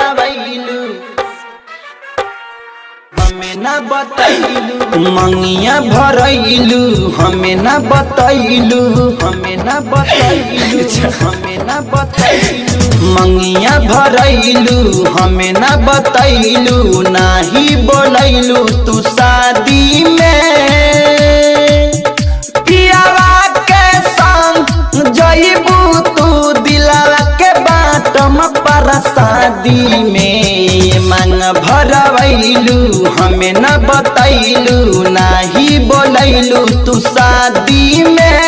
भरवैलू हमें न बतैलू, मंगिया भरैलू हमें न बतैलू, हमें न बतैलू, हमें न बतैलू, मंगिया भरैलू हमें न बतैलू, नाही बोलैलू तू शादी में पियावा के संग जइबू तू दिलावा के बाटम पर शादी में मांग भरवैलू हमें न बतैलू, नाही बोलैलू तू शादी में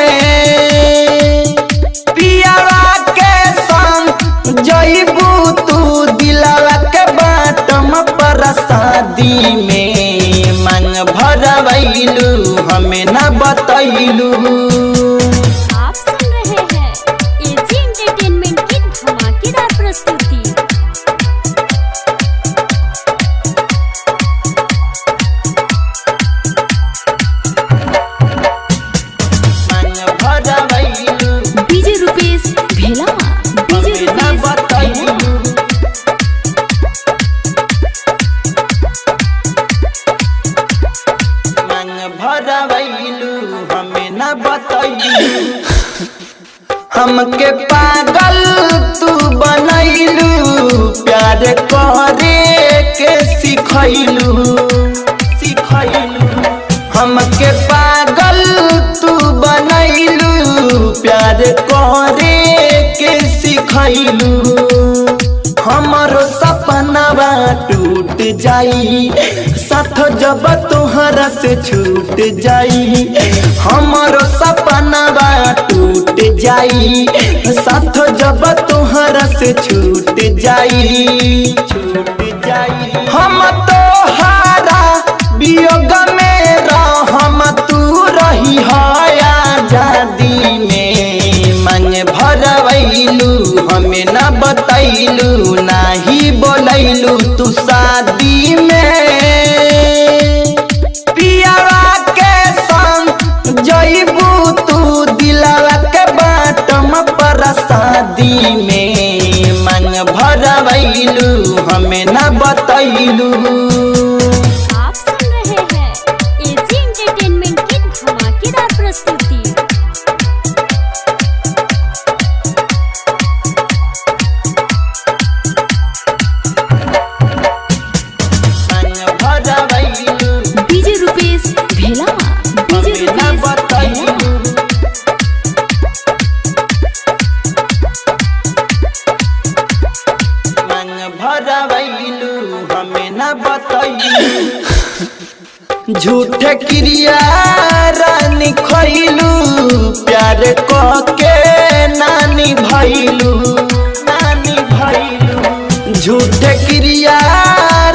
पियावा के संग जइबू तू दिलावा के बाटम पर शादी में मांग भरवैलू हमें न बतैलू। आप सुन रहे हैं एजी एंटरटेनमेंट की धमाकेदार प्रस्तुति। डीजे रुपेश भेला, डीजे रुपेश भरवैलू हमें न बतैलू, हमके पागल तू बनैलू, प्यार करे के सिखैलू, हमके पागल तू बनैलू, प्यार करे के सिखैलू, हमारो सपनावा टूट जाई साथ जब तोहरा से छूट जाई, हमारो सपनावा टूट जाई साथ जब तोहरा से छूट जाई, छूट जाई, हम तोहरा वियोग में रहम तू रही आजादी में मांग भरवैलू हमें न बतैलू, नाही बोलैलू तू शादी में पियावा के संग जइबू तू दिलावा के बाटम पर शादी में मांग भरवैलू हमें न बतैलू। आप सुन रहे हैं एजी एंटरटेनमेंट की धमाकेदार प्रस्तुति। डीजे रुपेश भेला, डीजे रुपेश भेला। भरवैलू हमें न बतैलू, झूठे क्रिया रानी खैलू, प्यार के नानी भैलू, नानी भैलू, झूठे क्रिया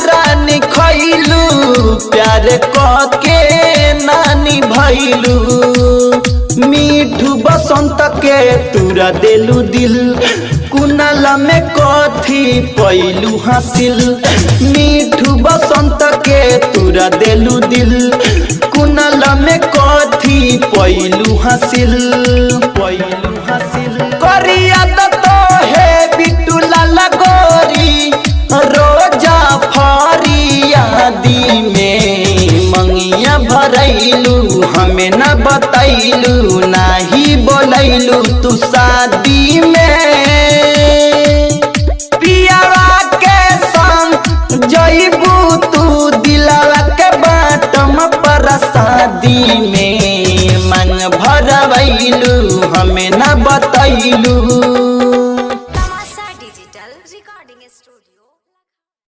रानी खैलू, प्यार के नानी भैलू, मीठू बसंत के तुरा देलू दिल, कुनाल में कथी पैलू हासिल, मीठू बसंत के तुरा देलू दिल, कुनाल में कथी पैलू हासिल, पैलू हासिल, करिया तो है बिट्टू लाला गोरी रोजा फरियादी में मंगिया भरैलू हमें न बतैलू, नाही बोलैलू तू शादी में पियावा के संग जइबू तू दिलावा के बाटम पर शादी में मांग भरवैलू हमें न बतैलू।